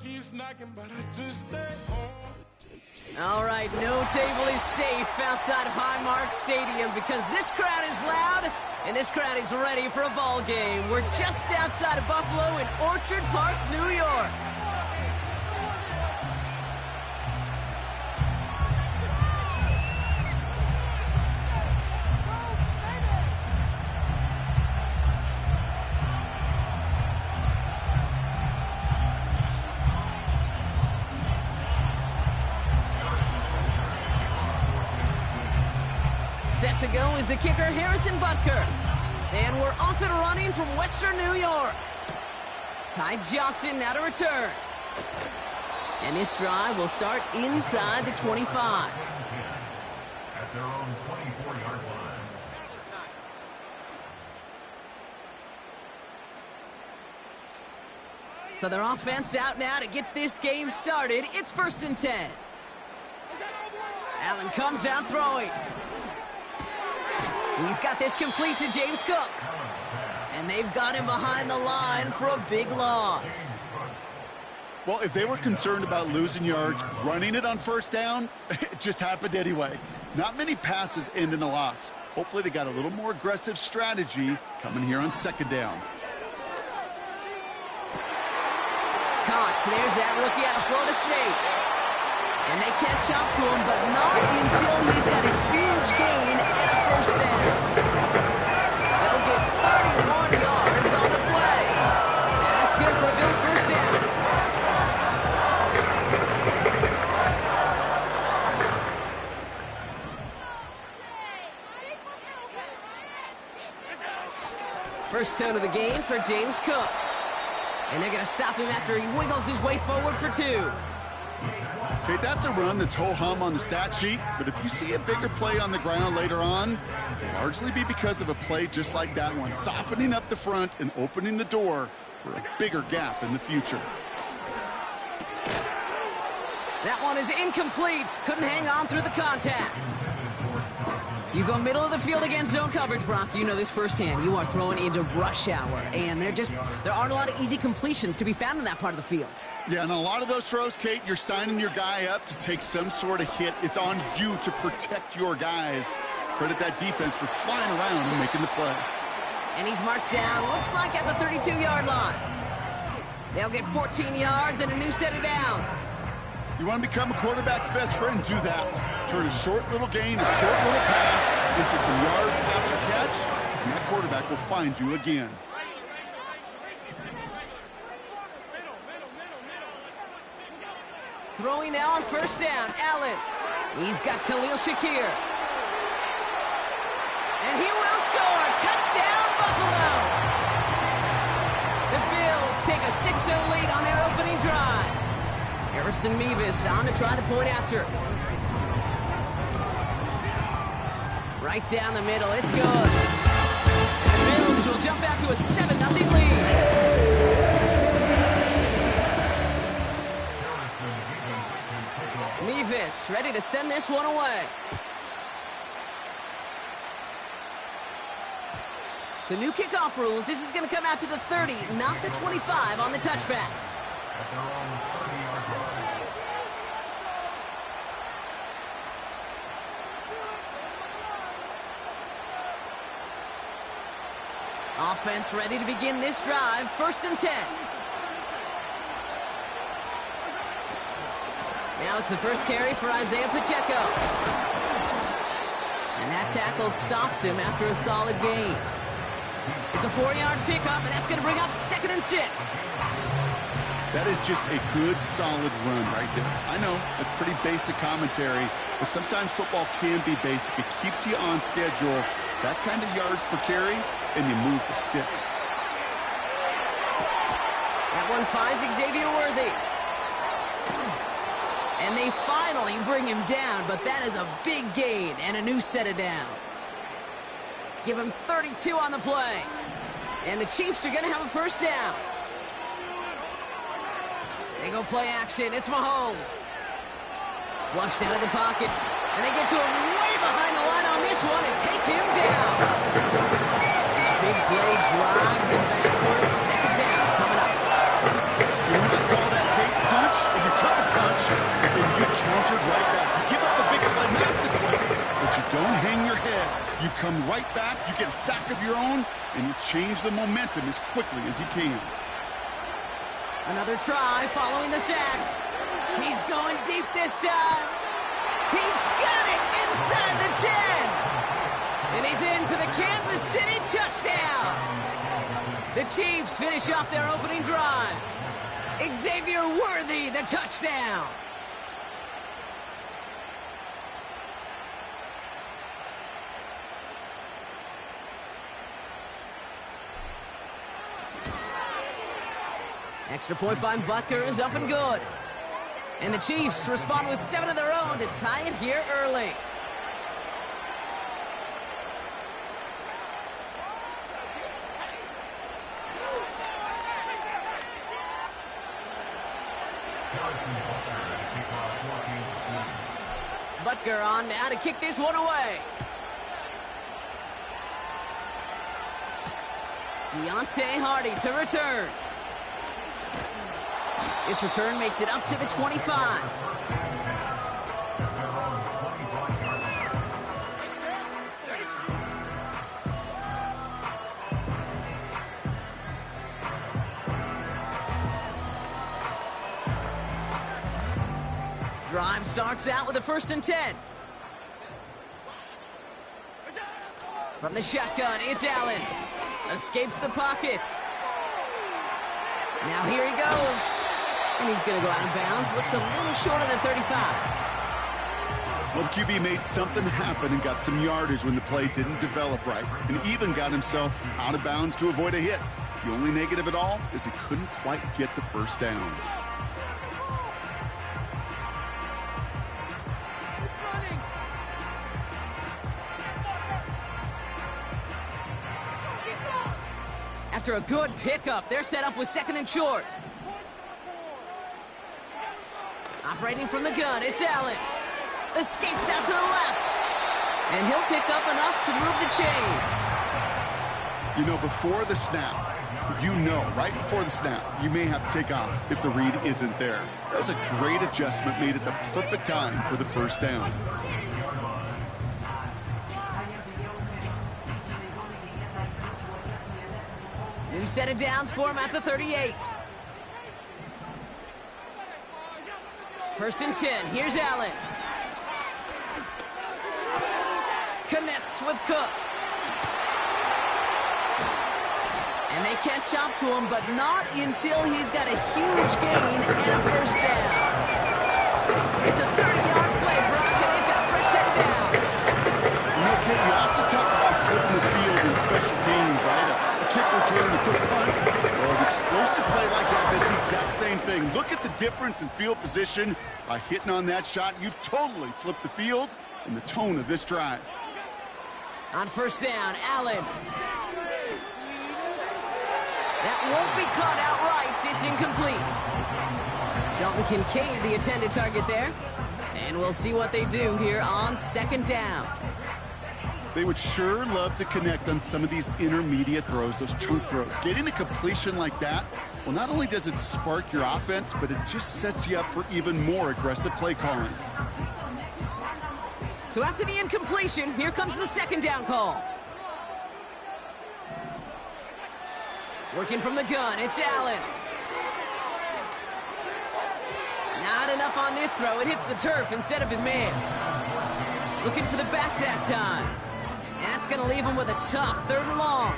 keeps knocking, but I just stay home. All right, no table is safe outside of Highmark Stadium because this crowd is loud and this crowd is ready for a ball game. We're just outside of Buffalo in Orchard Park, New York. Set to go is the kicker, Harrison Butker. And we're off and running from Western New York. Ty Johnson now to return. And this drive will start inside the 25. At their own 24-yard line. So their offense out now to get this game started. It's 1st and 10. Allen comes out throwing. He's got this complete to James Cook. And they've got him behind the line for a big loss. Well, if they were concerned about losing yards, running it on 1st down, it just happened anyway. Not many passes end in a loss. Hopefully they got a little more aggressive strategy coming here on 2nd down. Cox, there's that rookie out of Florida State. And they catch up to him, but not until he's got a huge gain and a 1st down. They'll get 31 yards on the play. And that's good for a Bills 1st down. First tone of the game for James Cook. And they're going to stop him after he wiggles his way forward for 2. Okay, that's a run that's ho-hum on the stat sheet, but if you see a bigger play on the ground later on, it'll largely be because of a play just like that one, softening up the front and opening the door for a bigger gap in the future. That one is incomplete. Couldn't hang on through the contact. You go middle of the field against zone coverage, Brock. You know this firsthand. You are throwing into rush hour, and there aren't a lot of easy completions to be found in that part of the field. Yeah, and a lot of those throws, Kate, you're signing your guy up to take some sort of hit. It's on you to protect your guys. Credit that defense for flying around and making the play. And he's marked down, looks like at the 32-yard line. They'll get 14 yards and a new set of downs. You want to become a quarterback's best friend, do that. Turn a short little gain, a short little pass into some yards after catch, and that quarterback will find you again. Throwing now on 1st down, Allen. He's got Khalil Shakir. And he will score. Touchdown, Buffalo. The Bills take a 6-0 lead on their opening drive. Harrison Mevis on to try the point after. Right down the middle, it's good. And the Bills will jump out to a 7-0 lead. Mevis ready to send this one away. So new kickoff rules. This is going to come out to the 30, not the 25 on the touchback. At their own 30-yard line. Offense ready to begin this drive. 1st and 10. Now it's the first carry for Isaiah Pacheco. And that tackle stops him after a solid gain. It's a 4-yard pickup, and that's going to bring up 2nd and 6. That is just a good, solid run right there. I know, it's pretty basic commentary, but sometimes football can be basic. It keeps you on schedule. That kind of yards per carry, and you move the sticks. That one finds Xavier Worthy. And they finally bring him down, but that is a big gain and a new set of downs. Give him 32 on the play. And the Chiefs are going to have a 1st down. They go play action. It's Mahomes. Flushed out of the pocket. And they get to him way behind the line on this one and take him down. And the big play drives them backward. 2nd down coming up. You know what I call that, Kate? You come right back, you get a sack of your own, and you change the momentum as quickly as you can. Another try following the sack. He's going deep this time. He's got it inside the 10. And he's in for the Kansas City touchdown. The Chiefs finish off their opening drive. Xavier Worthy, the touchdown. Extra point by Butker is up and good. And the Chiefs respond with 7 of their own to tie it here early. Butker on now to kick this one away. Deontay Hardy to return. This return makes it up to the 25. Drive starts out with a 1st and 10. From the shotgun, it's Allen. Escapes the pocket. Now here he goes. And he's going to go out of bounds. Looks a little short of the 35. Well, the QB made something happen and got some yardage when the play didn't develop right, and even got himself out of bounds to avoid a hit. The only negative at all is he couldn't quite get the first down. After a good pickup, they're set up with 2nd and short. Operating from the gun, it's Allen. Escapes out to the left. And he'll pick up enough to move the chains. You know, before the snap, right before the snap, you may have to take off if the read isn't there. That was a great adjustment made at the perfect time for the first down. New set of downs for him at the 38. 1st and 10. Here's Allen. Connects with Cook. And they catch up to him, but not until he's got a huge gain and a 1st down. It's a 30-yard play, Brock, and they've got a fresh set of downs. You know, kid, you have to talk about flipping the field in special teams, right? A kick return, a quick punt, or an explosive play like that does the exact same thing. Look at the difference in field position. By hitting on that shot, you've totally flipped the field and the tone of this drive. On 1st down, Allen. That won't be caught outright. It's incomplete. Dalton Kincaid, the intended target there. And we'll see what they do here on 2nd down. They would sure love to connect on some of these intermediate throws, those chunk throws. Getting a completion like that, well, not only does it spark your offense, but it just sets you up for even more aggressive play calling. So after the incompletion, here comes the 2nd down call. Working from the gun, it's Allen. Not enough on this throw. It hits the turf instead of his man. Looking for the back that time. And that's going to leave him with a tough 3rd and long.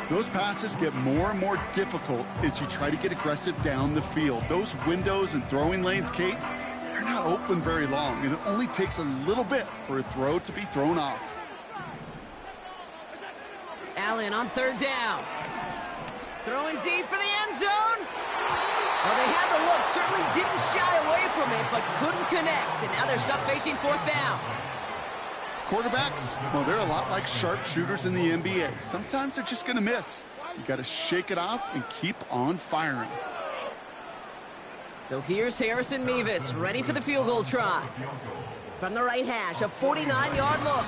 Those passes get more and more difficult as you try to get aggressive down the field. Those windows and throwing lanes, Kate, they're not open very long, and it only takes a little bit for a throw to be thrown off. Allen on 3rd down. Throwing deep for the end zone. Well, they had the look, certainly didn't shy away from it, but couldn't connect. And now they're stuck facing 4th down. Quarterbacks, well, they're a lot like sharpshooters in the NBA. Sometimes they're just going to miss. You got to shake it off and keep on firing. So here's Harrison Mevis, ready for the field goal try. From the right hash, a 49-yard look.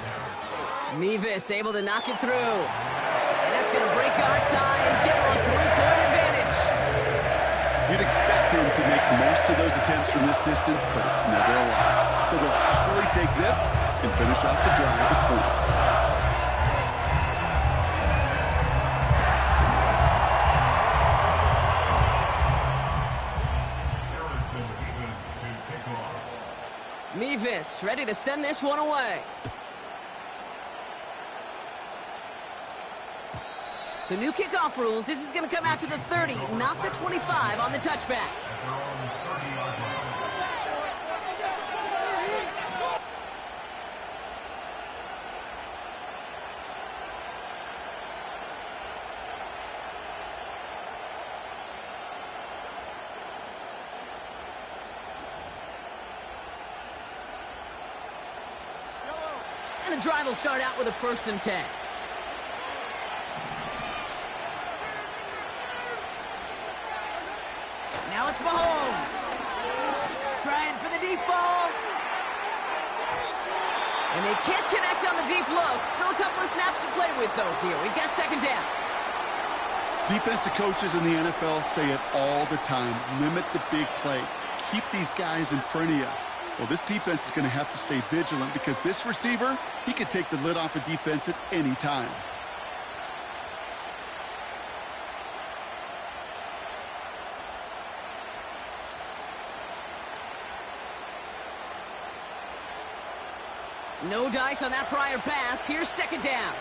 Mevis able to knock it through. And that's going to break our tie and give him a 3-point advantage. You'd expect him to make most of those those attempts from this distance, but it's never a lot. So they'll happily take this and finish off the drive with points. Mevis ready to send this one away. So new kickoff rules. This is going to come out to the 30, not the 25 on the touchback. And the drive will start out with a 1st and 10. Now it's Mahomes. Trying for the deep ball. And they can't connect on the deep look. Still a couple of snaps to play with, though, here. We've got 2nd down. Defensive coaches in the NFL say it all the time. Limit the big play. Keep these guys in front of you. Well, this defense is going to have to stay vigilant because this receiver, he could take the lid off a defense at any time. No dice on that prior pass. Here's 2nd down.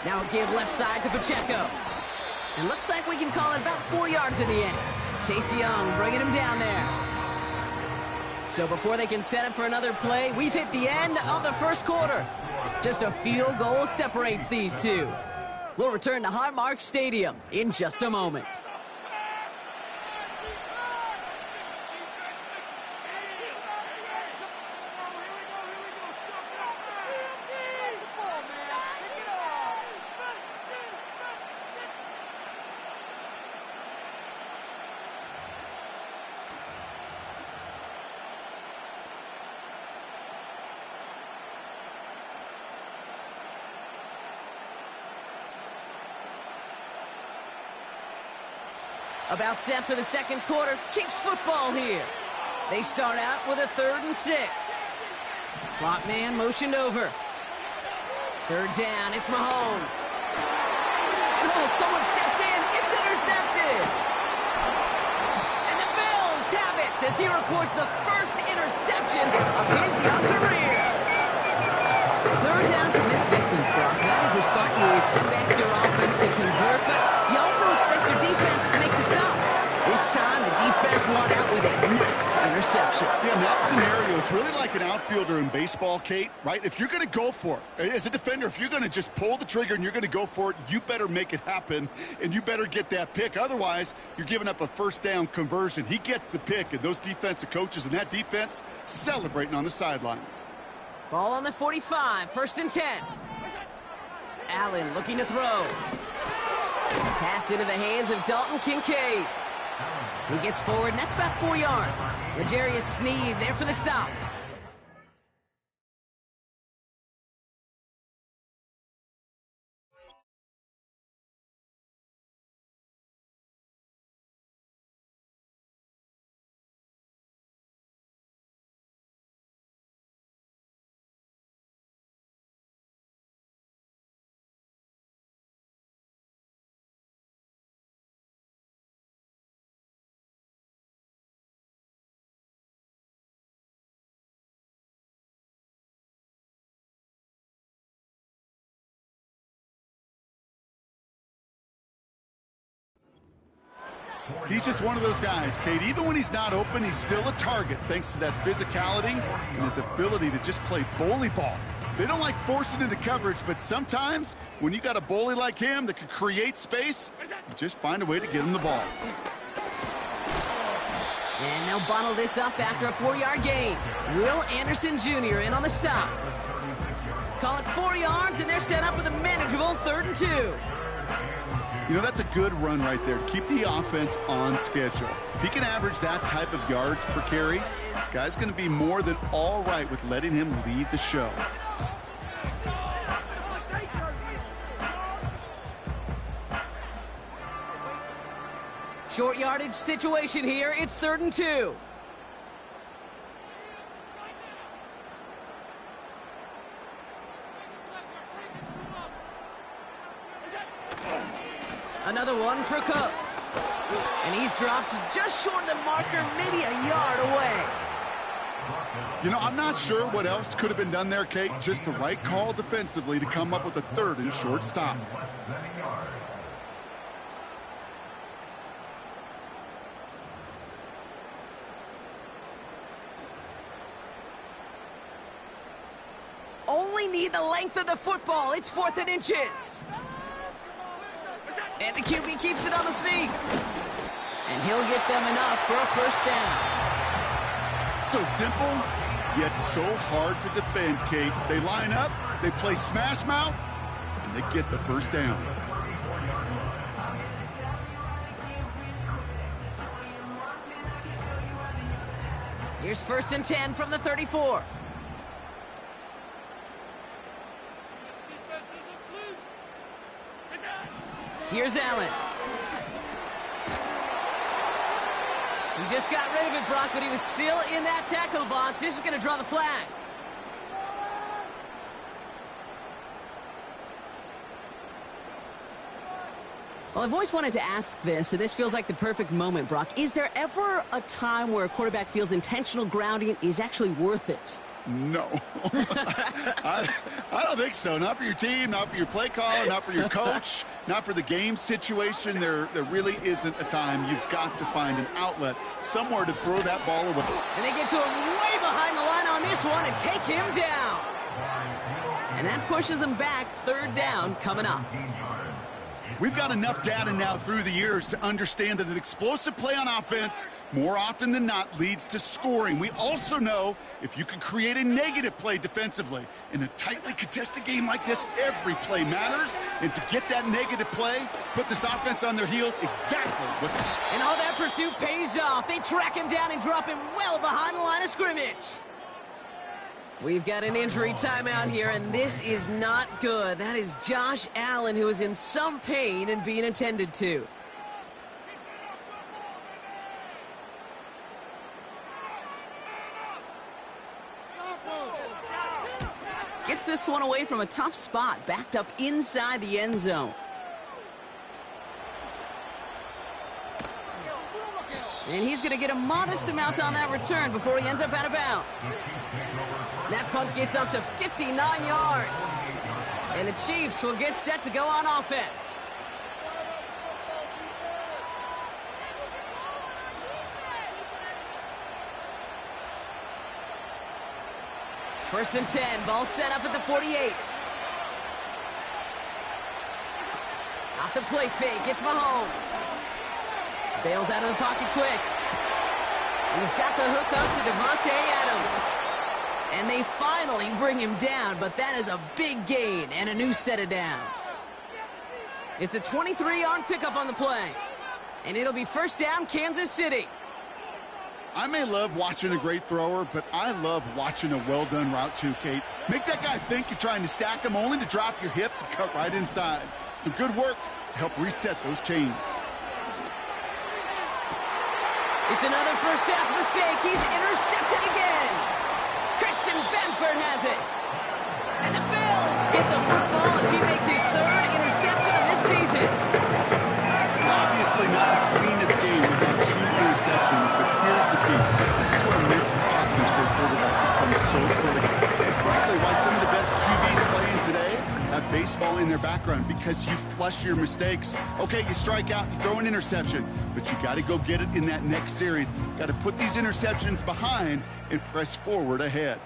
Now a give left side to Pacheco. It looks like we can call it about 4 yards in the end. Chase Young bringing him down there. So before they can set up for another play, we've hit the end of the 1st quarter. Just a field goal separates these two. We'll return to Highmark Stadium in just a moment. About set for the 2nd quarter. Chiefs football here. They start out with a 3rd and 6. Slot man motioned over. 3rd down. It's Mahomes. And someone stepped in. It's intercepted. And the Bills have it as he records the 1st interception of his young career. 3rd down from this distance, Brock. That is a spot you expect your offense to convert, but you also expect your defense to make the stop. This time, the defense won out with a nice interception. Yeah, in that scenario, it's really like an outfielder in baseball, Kate, right? If you're going to go for it, as a defender, if you're going to just pull the trigger and you're going to go for it, you better make it happen, and you better get that pick. Otherwise, you're giving up a 1st down conversion. He gets the pick, and those defensive coaches and that defense celebrating on the sidelines. Ball on the 45, 1st and 10. Allen looking to throw. Pass into the hands of Dalton Kincaid. He gets forward, and that's about 4 yards. L'Jarius Sneed there for the stop. He's just one of those guys, Kate. Even when he's not open, he's still a target thanks to that physicality and his ability to just play bully ball. They don't like forcing into coverage, but sometimes when you got a bully like him that can create space, you just find a way to get him the ball. And they'll bottle this up after a 4-yard gain. Will Anderson Jr. in on the stop. Call it 4 yards, and they're set up with a manageable 3rd and 2. You know, that's a good run right there to keep the offense on schedule. If he can average that type of yards per carry, this guy's going to be more than all right with letting him lead the show. Short yardage situation here. It's 3rd and 2. Another one for Cook. And he's dropped just short of the marker, maybe a yard away. You know, I'm not sure what else could have been done there, Kate. Just the right call defensively to come up with a 3rd and short stop. Only need the length of the football. It's 4th and inches. And the QB keeps it on the sneak. And he'll get them enough for a 1st down. So simple, yet so hard to defend, Kate. They line up, they play smash mouth, and they get the 1st down. Here's 1st and 10 from the 34. Here's Allen. He just got rid of it, Brock, but he was still in that tackle box. This is going to draw the flag. Well, I've always wanted to ask this, and this feels like the perfect moment, Brock. Is there ever a time where a quarterback feels intentional grounding is actually worth it? No. I don't think so. Not for your team, not for your play caller, not for your coach, not for the game situation. There really isn't a time. You've got to find an outlet, somewhere to throw that ball away. And they get to him way behind the line on this one and take him down. And that pushes him back. 3rd down coming up. We've got enough data now through the years to understand that an explosive play on offense, more often than not, leads to scoring. We also know if you can create a negative play defensively. In a tightly contested game like this, every play matters. And to get that negative play, put this offense on their heels, exactly what they... And all that pursuit pays off. They track him down and drop him well behind the line of scrimmage. We've got an injury timeout here, and this is not good. That is Josh Allen, who is in some pain and being attended to. Gets this one away from a tough spot, backed up inside the end zone. And he's going to get a modest amount on that return before he ends up out of bounds. That punt gets up to 59 yards. And the Chiefs will get set to go on offense. First and 10, ball set up at the 48. Off the play fake, it's Mahomes. Bails out of the pocket quick. He's got the hook up to Devontae Adams. And they finally bring him down, but that is a big gain and a new set of downs. It's a 23-yard pickup on the play. And it'll be 1st down, Kansas City. I may love watching a great thrower, but I love watching a well-done route too, Kate. Make that guy think you're trying to stack him, only to drop your hips and cut right inside. Some good work to help reset those chains. It's another first half mistake. He's intercepted again. Christian Benford has it. And the Bills get the football as he makes his 3rd interception of this season. Obviously not the cleanest game without 2 interceptions, but here's the key. This is where mental toughness for a quarterback becomes so critical. And frankly, why some of the best QBs playing today have baseball in their background, because you flush your mistakes. Okay, you strike out, you throw an interception, but you got to go get it in that next series. Got to put these interceptions behind and press forward ahead.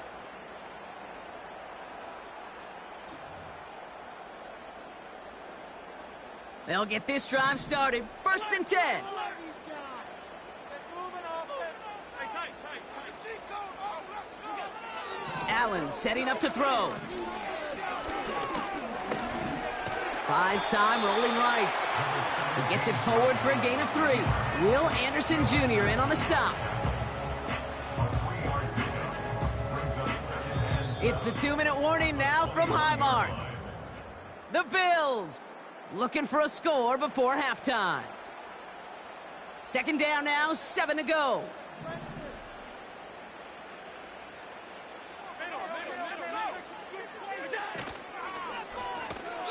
They'll get this drive started. 1st and 10. Allen setting up to throw. Buys time, rolling right. He gets it forward for a gain of 3. Will Anderson Jr. in on the stop. It's the 2-minute warning now from Highmark. The Bills looking for a score before halftime. Second down now, 7 to go.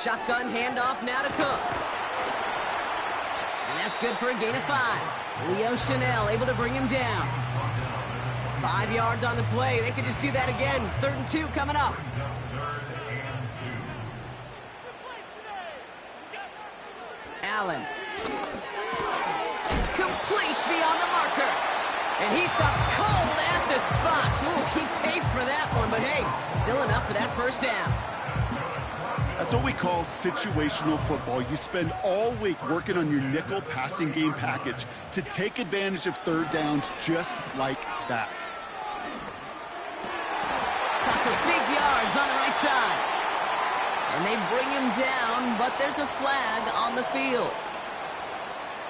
Shotgun handoff now to Cook. And that's good for a gain of 5. Leo Chanel able to bring him down. 5 yards on the play. They could just do that again. 3rd and 2 coming up. Allen. Complete beyond the marker. And he stopped cold at the spot. Ooh, he paid for that one, but hey, still enough for that first down. That's what we call situational football. You spend all week working on your nickel passing game package to take advantage of 3rd downs just like that. Cost for big yards on the right side. And they bring him down, but there's a flag on the field.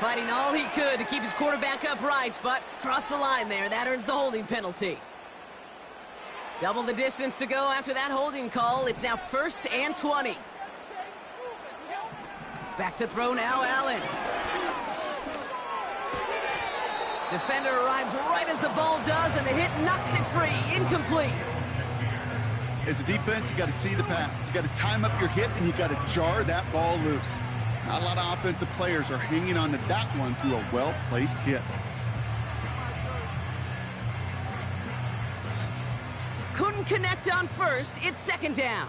Fighting all he could to keep his quarterback upright, but crossed the line there. That earns the holding penalty. Double the distance to go after that holding call. It's now 1st and 20. Back to throw now, Allen. Defender arrives right as the ball does, and the hit knocks it free. Incomplete. As a defense, you got to see the pass. You got to time up your hit, and you got to jar that ball loose. Not a lot of offensive players are hanging on to that one through a well-placed hit. Couldn't connect on 1st. It's 2nd down.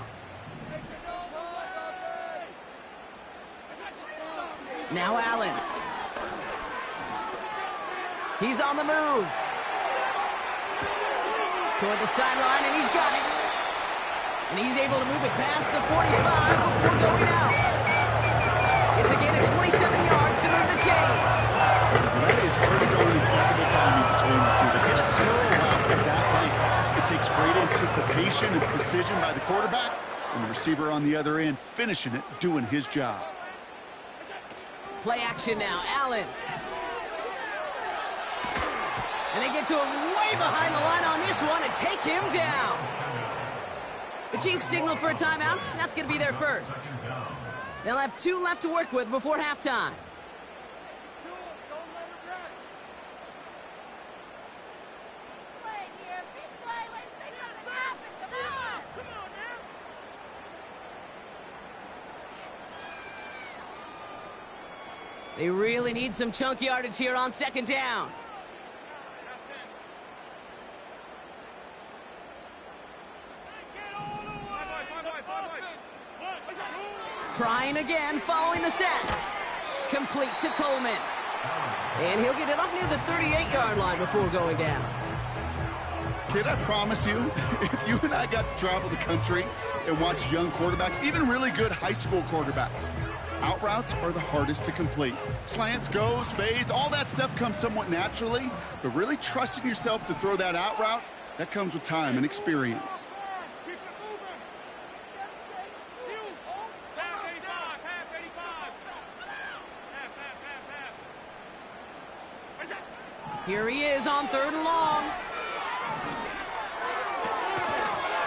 Now Allen. He's on the move. Toward the sideline, and he's got it. And he's able to move it past the 45 before going out. It's a gain of 27 yards to move the chains. Well, that is pretty darn impeccable timing between the two. They hit a curl out at that height. It takes great anticipation and precision by the quarterback, and the receiver on the other end finishing it, doing his job. Play action now, Allen. And they get to him way behind the line on this one and take him down. The Chiefs signal for a timeout. That's going to be their first. They'll have 2 left to work with before halftime. They really need some chunk yardage here on 2nd down. Trying again, following the set. Complete to Coleman. And he'll get it up near the 38-yard line before going down. Kid, I promise you, if you and I got to travel the country and watch young quarterbacks, even really good high school quarterbacks, out routes are the hardest to complete. Slants, goes, fades, all that stuff comes somewhat naturally, but really trusting yourself to throw that out route, that comes with time and experience. Here he is on 3rd and long.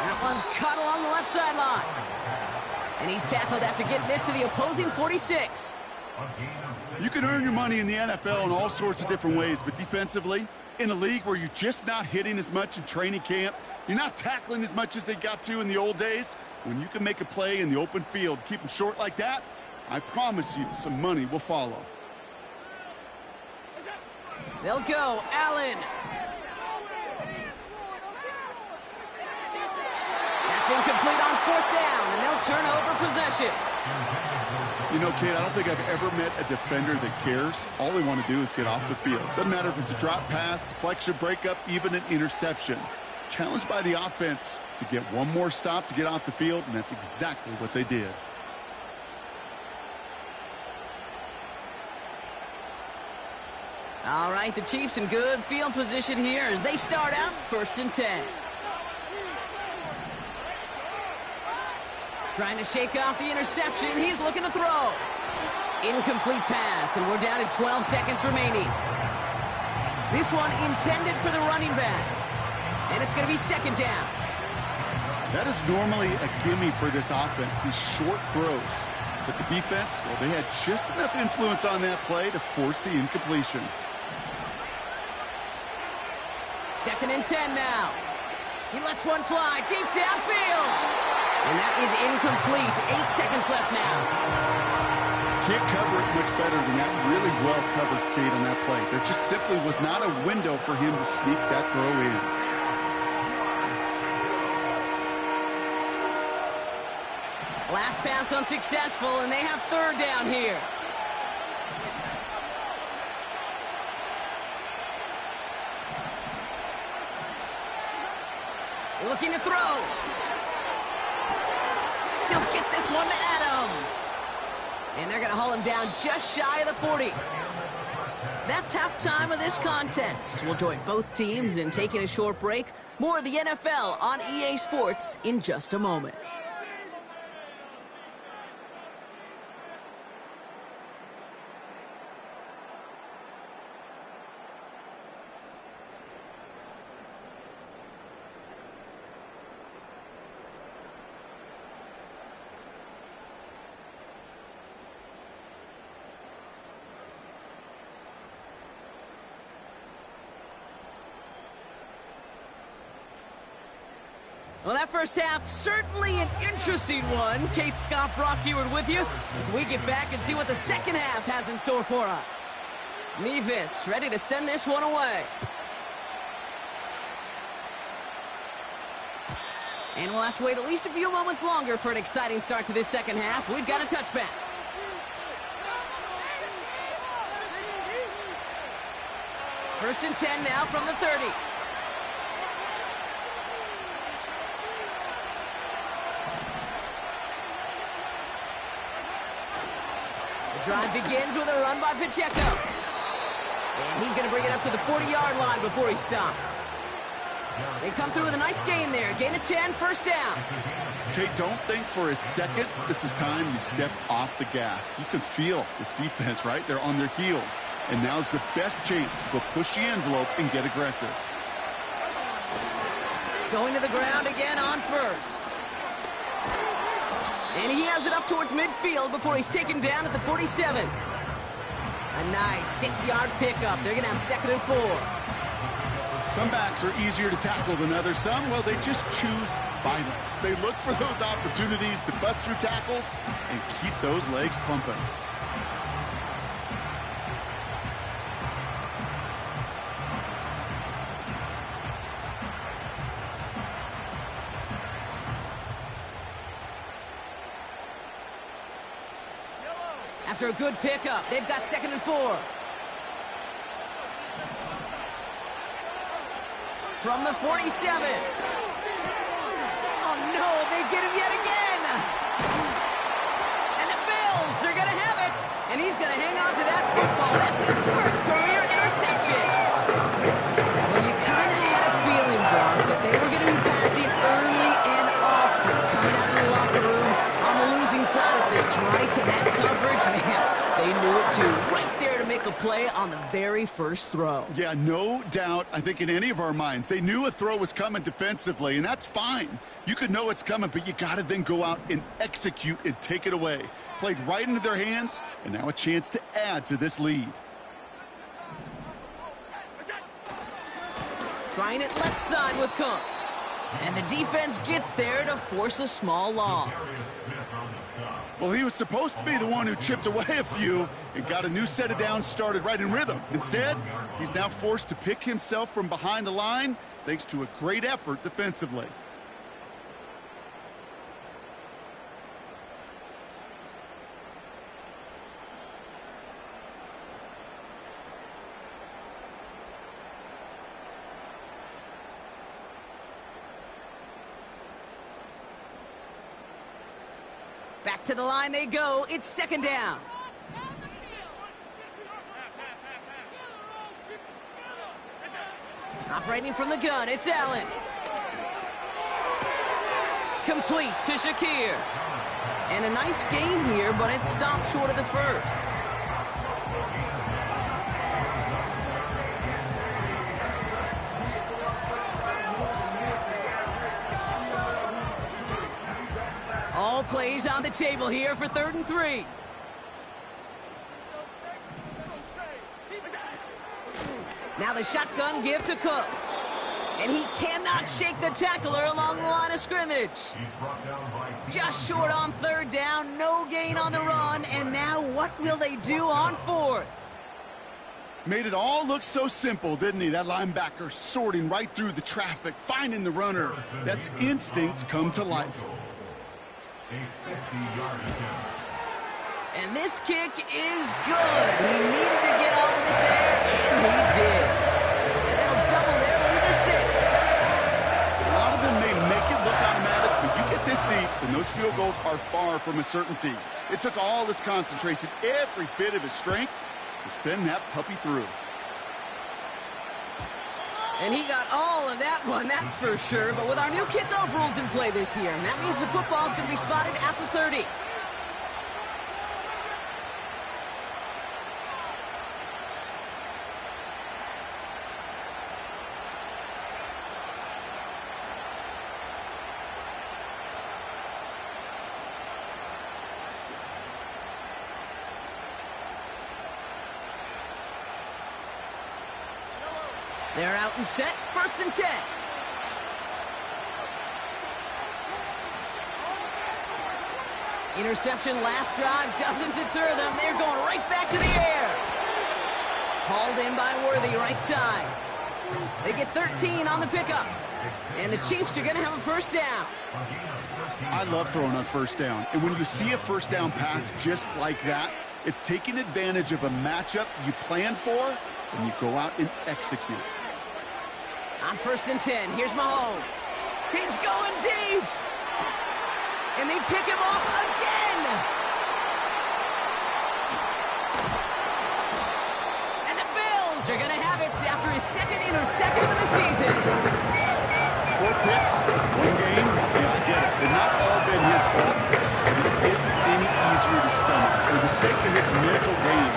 That one's cut along the left sideline. And he's tackled after getting this to the opposing 46. You can earn your money in the NFL in all sorts of different ways, but defensively, in a league where you're just not hitting as much in training camp, you're not tackling as much as they got to in the old days, when you can make a play in the open field, keep them short like that, I promise you some money will follow. They'll go. Allen. That's incomplete on 4th down, and they'll turn over possession. You know, kid, I don't think I've ever met a defender that cares. All they want to do is get off the field. Doesn't matter if it's a drop pass, deflection, breakup, even an interception. Challenged by the offense to get one more stop to get off the field, and that's exactly what they did. All right, the Chiefs in good field position here as they start out 1st and 10. Trying to shake off the interception. He's looking to throw. Incomplete pass, and we're down to 12 seconds remaining. This one intended for the running back. And it's going to be 2nd down. That is normally a gimme for this offense, these short throws. But the defense, well, they had just enough influence on that play to force the incompletion. Second and 10 now. He lets one fly deep downfield. And that is incomplete. 8 seconds left now. Can't cover it much better than that. Really well covered, Kate, on that play. There just simply was not a window for him to sneak that throw in. Last pass unsuccessful, and they have third down here. Looking to throw. He'll get this one to Adams. And they're going to haul him down just shy of the 40. That's halftime of this contest. We'll join both teams in taking a short break. More of the NFL on EA Sports in just a moment. Well, that first half, certainly an interesting one. Kate, Scott, Brock Ewart with you as we get back and see what the second half has in store for us. Mevis ready to send this one away. And we'll have to wait at least a few moments longer for an exciting start to this second half. We've got a touchback. First and 10 now from the 30. Drive begins with a run by Pacheco. And he's going to bring it up to the 40-yard line before he's stopped. They come through with a nice gain there. Gain of 10, first down. Kate, don't think for a second this is time you step off the gas. You can feel this defense, right? They're on their heels. And now's the best chance to go push the envelope and get aggressive. Going to the ground again on first. And he has it up towards midfield before he's taken down at the 47. A nice 6-yard pickup. They're going to have second and 4. Some backs are easier to tackle than others. Some, well, they just choose violence. They look for those opportunities to bust through tackles and keep those legs pumping. After a good pickup, they've got second and 4. From the 47. Oh, no, they get him yet again. And the Bills are going to have it. And he's going to hang on to that football. That's his first career interception. Well, you kind of had a feeling, Brock, that they were going to be passing early and often coming out of the locker room on the losing side of things, right? And that coverage, man, they knew it too. Right there to make a play on the very first throw. Yeah, no doubt, I think in any of our minds, they knew a throw was coming defensively, and that's fine. You could know it's coming, but you got to then go out and execute and take it away. Played right into their hands, and now a chance to add to this lead. Trying it left side with Cook. And the defense gets there to force a small loss. Well, he was supposed to be the one who chipped away a few and got a new set of downs started right in rhythm. Instead, he's now forced to pick himself from behind the line thanks to a great effort defensively. Back to the line they go. It's second down. Operating from the gun, it's Allen. Complete to Shakir. And a nice gain here, but it stopped short of the first. All plays on the table here for 3rd and 3. Now the shotgun give to Cook. And he cannot shake the tackler along the line of scrimmage. Just short on third down, no gain on the run, and now what will they do on fourth? Made it all look so simple, didn't he? That linebacker sorting right through the traffic, finding the runner. That's instincts come to life. And this kick is good. He needed to get all of it there, and he did. And that'll double their lead to 6. A lot of them may make it look automatic, but you get this deep, and those field goals are far from a certainty. It took all his concentration, every bit of his strength, to send that puppy through. And he got all of that one, that's for sure. But with our new kickoff rules in play this year, that means the football is going to be spotted at the 30. They're out and set, 1st and 10. Interception last drive doesn't deter them. They're going right back to the air. Hauled in by Worthy, right side. They get 13 on the pickup. And the Chiefs are going to have a 1st down. I love throwing on 1st down. And when you see a 1st down pass just like that, it's taking advantage of a matchup you plan for, and you go out and execute. On 1st and 10, here's Mahomes. He's going deep. And they pick him off again. And the Bills are going to have it after his 2nd interception of the season. 4 picks, 1 game. Yeah, I get it. They've not all been his fault, but it isn't any easier to stomach. For the sake of his mental game,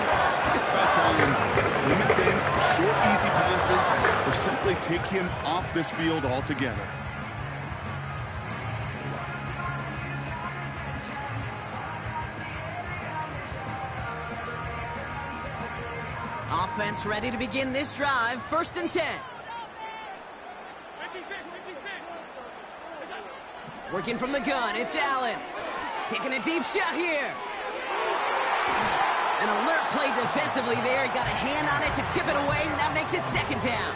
it's about time to limit things to short, easy passes or simply take him off this field altogether. Offense ready to begin this drive. 1st and 10. Working from the gun, it's Allen. Taking a deep shot here. An alert play defensively there. He got a hand on it to tip it away, and that makes it 2nd down.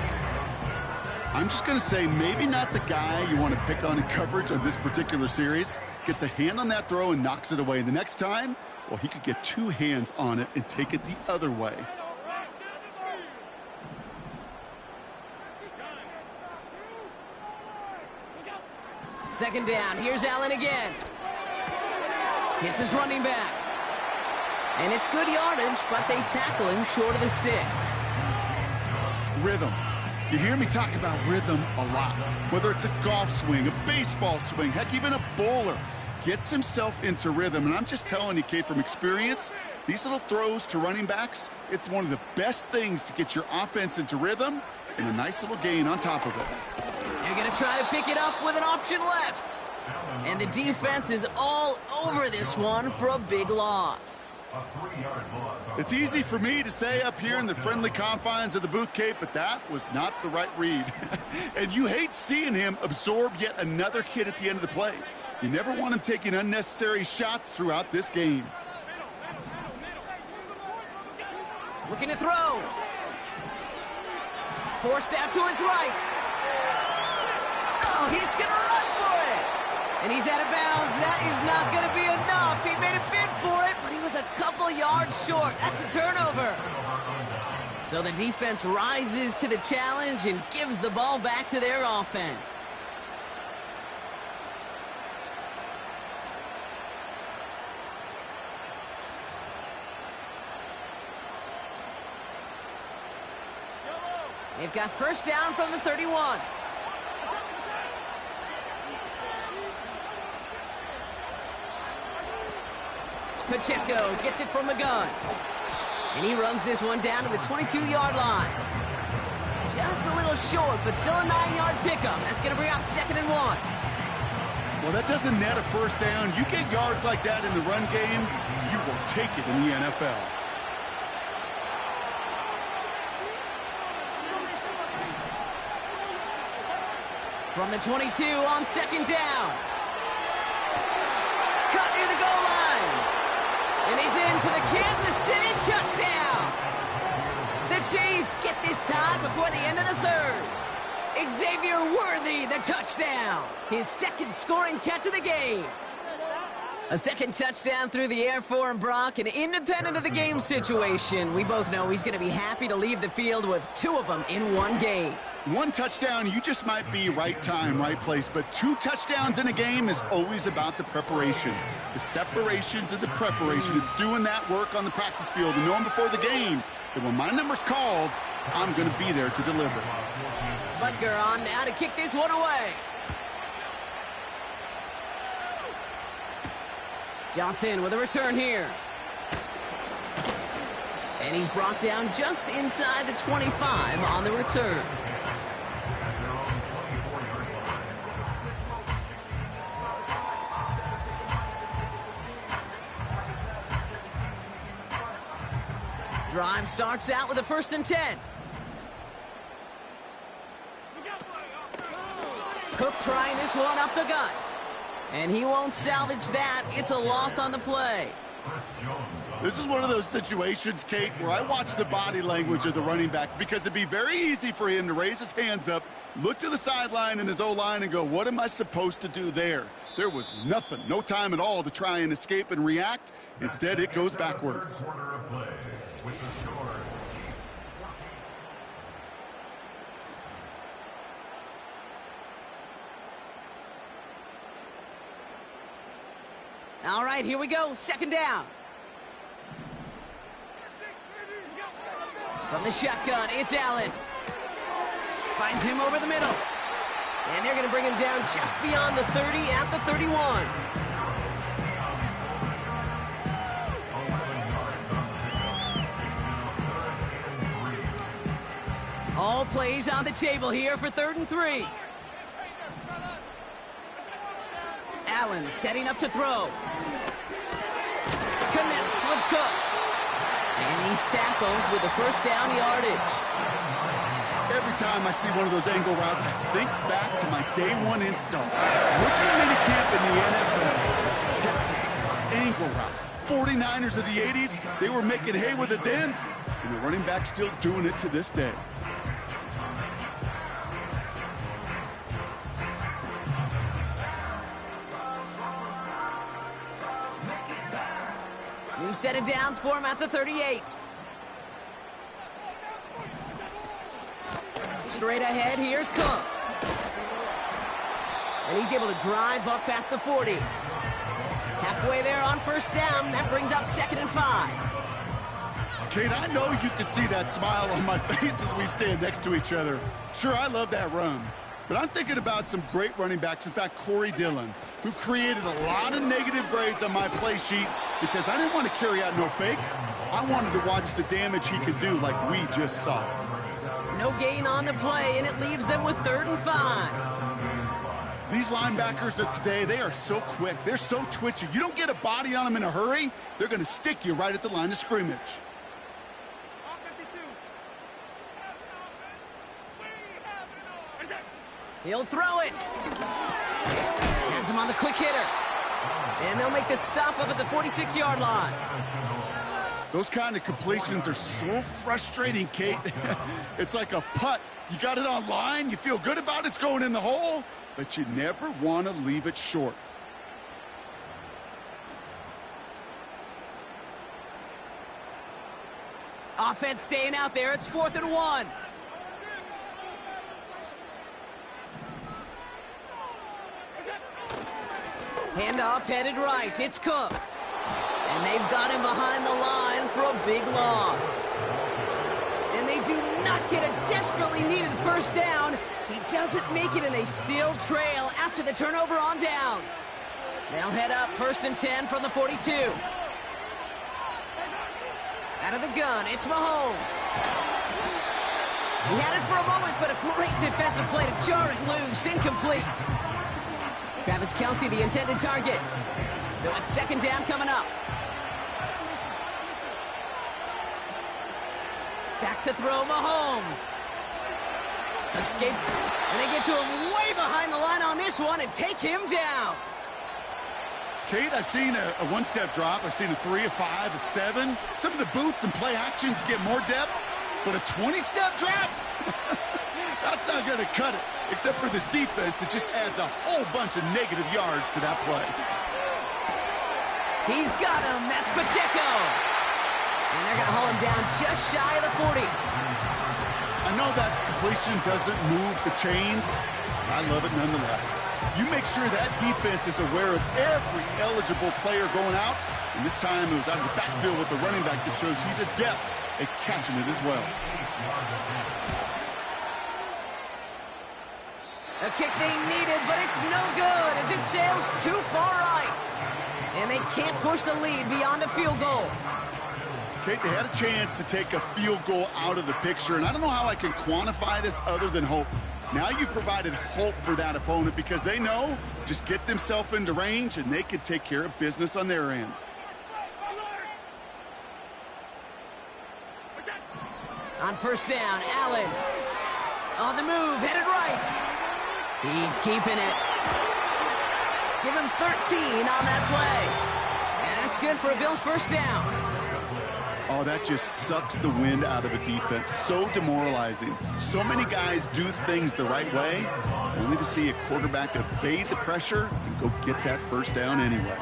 I'm just going to say maybe not the guy you want to pick on in coverage on this particular series. Gets a hand on that throw and knocks it away. The next time, well, he could get 2 hands on it and take it the other way. Second down. Here's Allen again. Hits his running back. And it's good yardage, but they tackle him short of the sticks. Rhythm. You hear me talk about rhythm a lot. Whether it's a golf swing, a baseball swing, heck, even a bowler gets himself into rhythm. And I'm just telling you, Kate, from experience, these little throws to running backs, it's one of the best things to get your offense into rhythm and a nice little gain on top of it. They're going to try to pick it up with an option left. And the defense is all over this one for a big loss. It's easy for me to say up here in the friendly confines of the booth, Kate, but that was not the right read. And you hate seeing him absorb yet another hit at the end of the play. You never want him taking unnecessary shots throughout this game. Looking to throw. Forced out to his right. Oh, he's going to run for it. And he's out of bounds. That is not going to be enough. He made a bid for it, but he was a couple yards short. That's a turnover. So the defense rises to the challenge and gives the ball back to their offense. They've got 1st down from the 31. Pacheco gets it from the gun. And he runs this one down to the 22-yard line. Just a little short, but still a 9-yard pickup. That's going to bring up 2nd and 1. Well, that doesn't net a 1st down. You get yards like that in the run game, you will take it in the NFL. From the 22 on second down. Cut near the goal line. And he's in for the Kansas City touchdown. The Chiefs get this tied before the end of the third. Xavier Worthy, the touchdown. His second scoring catch of the game. A second touchdown through the air for Brock, an independent of the game situation. We both know he's going to be happy to leave the field with 2 of them in one game. 1 touchdown, you just might be right time, right place. But 2 touchdowns in a game is always about the preparation. The separations and the preparation. It's doing that work on the practice field and knowing before the game that when my number's called, I'm going to be there to deliver. Butker on now to kick this one away. Johnson with a return here. And he's brought down just inside the 25 on the return. Drive starts out with a 1st and 10. Cook trying this one up the gut. And he won't salvage that. It's a loss on the play. This is one of those situations, Kate, where I watch the body language of the running back because it'd be very easy for him to raise his hands up, look to the sideline in his O-line and go, what am I supposed to do there? There was nothing, no time at all to try and escape and react. Instead, it goes backwards. All right, here we go. 2nd down. From the shotgun, it's Allen. Finds him over the middle. And they're going to bring him down just beyond the 30 at the 31. All plays on the table here for 3rd and 3. Allen setting up to throw. Connects with Cook. And he's tackled with the 1st down yardage. Every time I see one of those angle routes, I think back to my day 1 install. Rookie minicamp in the NFL. Texas, angle route. 49ers of the 80s, they were making hay with it then, and the running back's still doing it to this day. New set of downs for him at the 38. Straight ahead, here's Cook. And he's able to drive up past the 40. Halfway there on 1st down, that brings up 2nd and 5. Kate, I know you can see that smile on my face as we stand next to each other. Sure, I love that run. But I'm thinking about some great running backs. In fact, Corey Dillon, who created a lot of negative grades on my play sheet because I didn't want to carry out no fake. I wanted to watch the damage he could do like we just saw. No gain on the play, and it leaves them with 3rd and 5. These linebackers of today, they are so quick. They're so twitchy. You don't get a body on them in a hurry, they're going to stick you right at the line of scrimmage. He'll throw it. Has him on the quick hitter. And they'll make the stop up at the 46-yard line. Those kind of completions are so frustrating, Kate. It's like a putt. You got it on line, you feel good about it, it's going in the hole, but you never want to leave it short. Offense staying out there. It's 4th and 1. Handoff headed right. It's Cook. And they've got him behind the line for a big loss. And they do not get a desperately needed 1st down. He doesn't make it, and they still trail after the turnover on downs. They'll head up 1st and 10 from the 42. Out of the gun, it's Mahomes. He had it for a moment, but a great defensive play to jar it loose. Incomplete. Travis Kelce, the intended target. So it's 2nd down coming up. Back to throw Mahomes. Escapes, and they get to him way behind the line on this one and take him down. Kate, I've seen a one-step drop. I've seen a 3, a 5, a 7. Some of the boots and play actions get more depth, but a 20-step drop? That's not going to cut it. Except for this defense, it just adds a whole bunch of negative yards to that play. He's got him. That's Pacheco. And they're going to haul him down just shy of the 40. I know that completion doesn't move the chains. I love it nonetheless. You make sure that defense is aware of every eligible player going out. And this time it was out of the backfield with the running back that shows he's adept at catching it as well. A kick they needed, but it's no good as it sails too far right. And they can't push the lead beyond a field goal. Kate, they had a chance to take a field goal out of the picture, and I don't know how I can quantify this other than hope. Now you've provided hope for that opponent because they know just get themselves into range and they can take care of business on their end. On first down, Allen. On the move, headed right. He's keeping it. Give him 13 on that play. And that's good for a Bills first down. Oh, that just sucks the wind out of a defense. So demoralizing. So many guys do things the right way, only to see a quarterback evade the pressure and go get that first down anyway.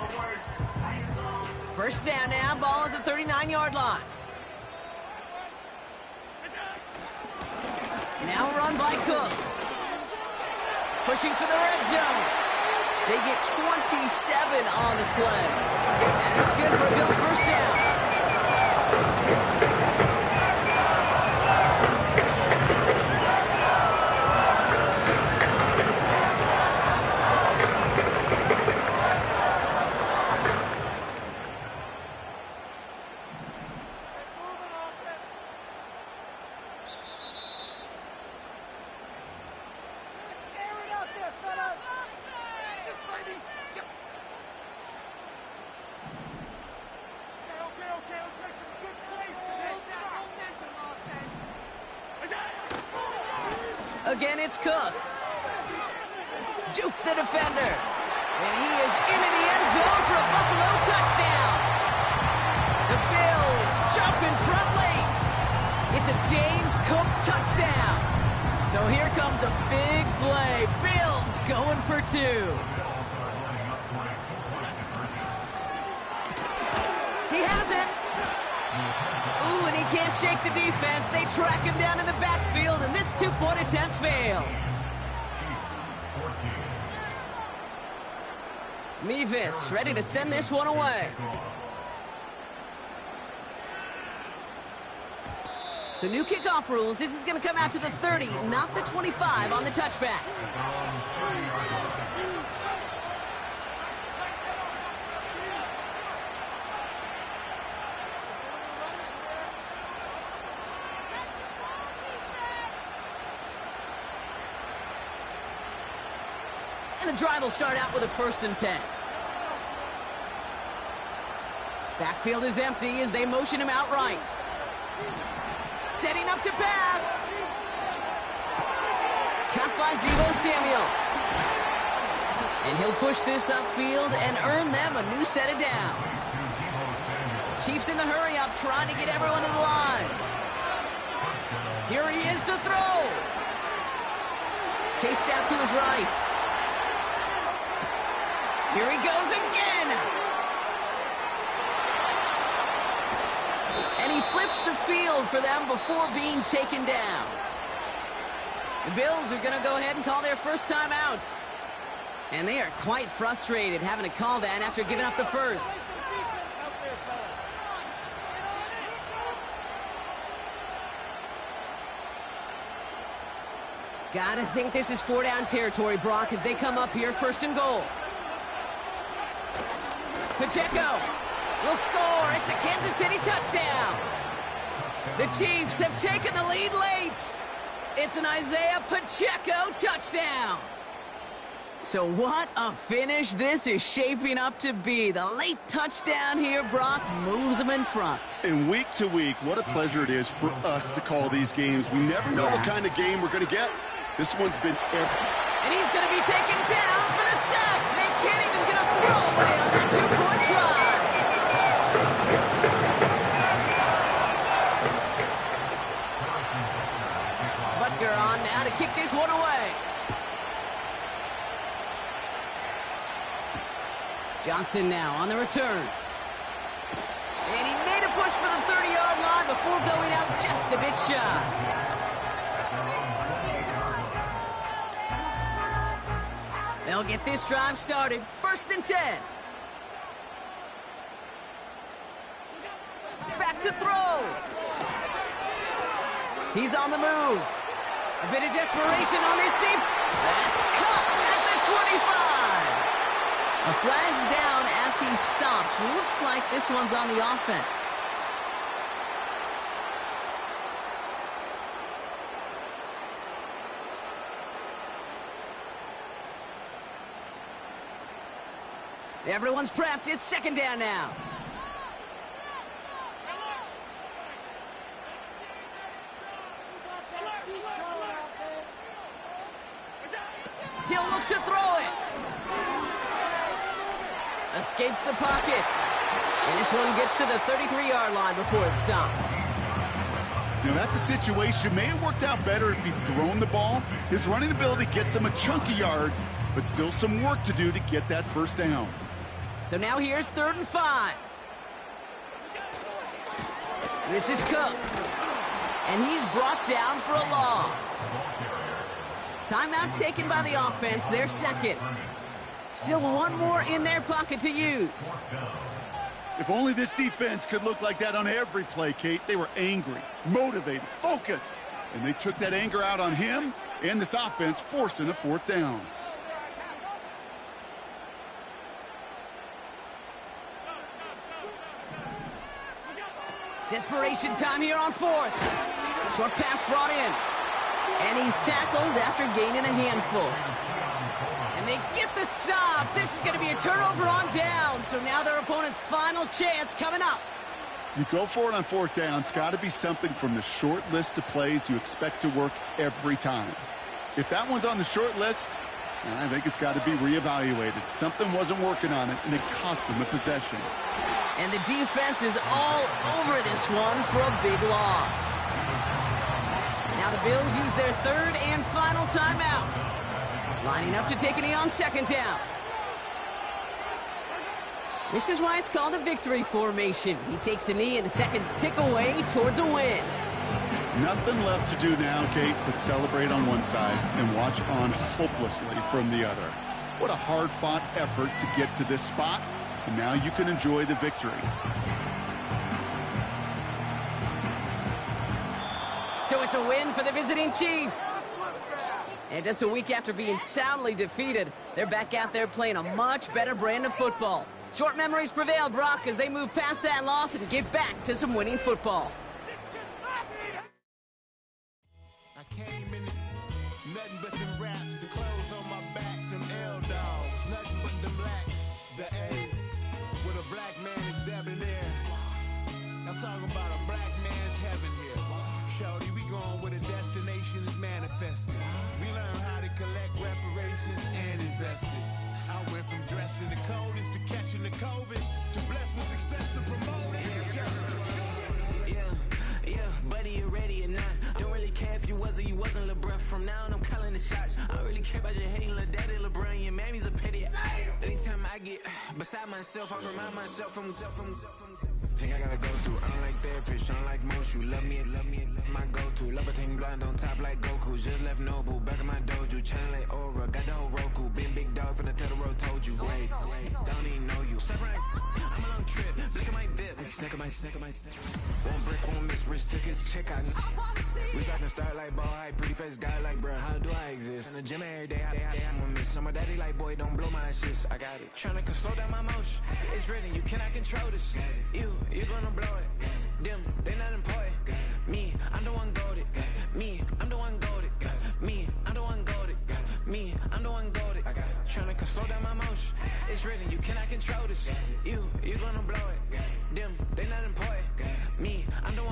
First down now, ball at the 39-yard line. Now run by Cook. Pushing for the red zone. They get 27 on the play. And that's good for a Bills first down. Again, it's Cook. Juke the defender. And he is into the end zone for a Buffalo touchdown. The Bills jump in front late. It's a James Cook touchdown. So here comes a big play. Bills going for 2. He has it. Ooh, and he can't shake the defense. They track him down in the backfield, and this two-point attempt fails. Mevis ready to send this one away. So new kickoff rules. This is going to come out to the 30, not the 25 on the touchback. And the drive will start out with a 1st and 10. Backfield is empty as they motion him out right. Setting up to pass. Caught by Deebo Samuel. And he'll push this upfield and earn them a new set of downs. Chiefs in the hurry-up, trying to get everyone to the line. Here he is to throw. Chased out to his right. Here he goes again. And he flips the field for them before being taken down. The Bills are going to go ahead and call their first time out. And they are quite frustrated having to call that after giving up the first. Gotta think this is 4-down territory, Brock, as they come up here 1st and goal. Pacheco will score. It's a Kansas City touchdown. The Chiefs have taken the lead late. It's an Isaiah Pacheco touchdown. So what a finish this is shaping up to be. The late touchdown here, Brock, moves them in front. And week to week, what a pleasure it is for us to call these games. We never know what kind of game we're going to get. This one's been And he's going to be taken down for the sack. They can't even get a throwaway on that two-point try. Butker on now to kick this one away. Johnson now on the return. And he made a push for the 30-yard line before going out just a bit shy. They'll get this drive started. 1st and 10. Back to throw. He's on the move. A bit of desperation on this team. That's cut at the 25. A flag's down as he stops. Looks like this one's on the offense. Everyone's prepped. It's 2nd down now. He'll look to throw it. Escapes the pocket. And this one gets to the 33-yard line before it's stopped. You know, that's a situation. May have worked out better if he'd thrown the ball. His running ability gets him a chunk of yards, but still some work to do to get that 1st down. So now here's 3rd and 5. This is Cook. And he's brought down for a loss. Timeout taken by the offense, their 2nd. Still one more in their pocket to use. If only this defense could look like that on every play, Kate. They were angry, motivated, focused. And they took that anger out on him and this offense, forcing a 4th down. Desperation time here on 4th. Short pass brought in. And he's tackled after gaining a handful. And they get the stop. This is going to be a turnover on down. So now their opponent's final chance coming up. You go for it on 4th down. It's got to be something from the short list of plays you expect to work every time. If that one's on the short list, I think it's got to be reevaluated. Something wasn't working on it, and it cost them the possession. And the defense is all over this one for a big loss. Now the Bills use their 3rd and final timeout. Lining up to take a knee on 2nd down. This is why it's called a victory formation. He takes a knee and the seconds tick away towards a win. Nothing left to do now, Kate, but celebrate on one side and watch on hopelessly from the other. What a hard-fought effort to get to this spot, and now you can enjoy the victory. So it's a win for the visiting Chiefs. And just a week after being soundly defeated, they're back out there playing a much better brand of football. Short memories prevail, Brock, as they move past that loss and get back to some winning football. I came in nothing but them raps, the clothes on my back, them L-dogs, nothing but them blacks, the A, with a black man is debonair. I'm talking about a black man's heaven here. Shorty, we going where the destination is manifested. We learn how to collect reparations and invest it. I went from dressing the coldest to catching the COVID, to blessed with success to promote it to just Yeah, buddy, you ready or not? Don't really care if you was or you wasn't LeBron. From now on, I'm calling the shots. I don't really care about your hating little daddy LeBron. Your mammy's a pity. Anytime I get beside myself, I remind myself from Think I gotta go through. I don't like therapists, I don't like most. You love me, my go-to. Love a thing blind on top like Goku. Just left Noble, back in my dojo. Channel like Aura, got the whole Roku. Been big dog from the Tether told you. Wait, don't even know you. Step right, I'm a long trip. Look at my VIP. I snack at my One brick, one miss, wrist took his check out. We talking start like ball high, pretty face guy like, bruh, how do I exist? In the gym every day, I'm a miss. So my daddy like, boy, don't blow my assist. I got it. Tryna slow down my motion. It's written, you cannot control this. You gonna blow it. Them, they not important. Me, I'm the one golded. Me, I'm the one golded. Me, I'm the one golded. Me, I'm the one golded. Tryna slow down my motion. It's written, you cannot control this. You gonna blow it. Them, they not important. Me, I'm the one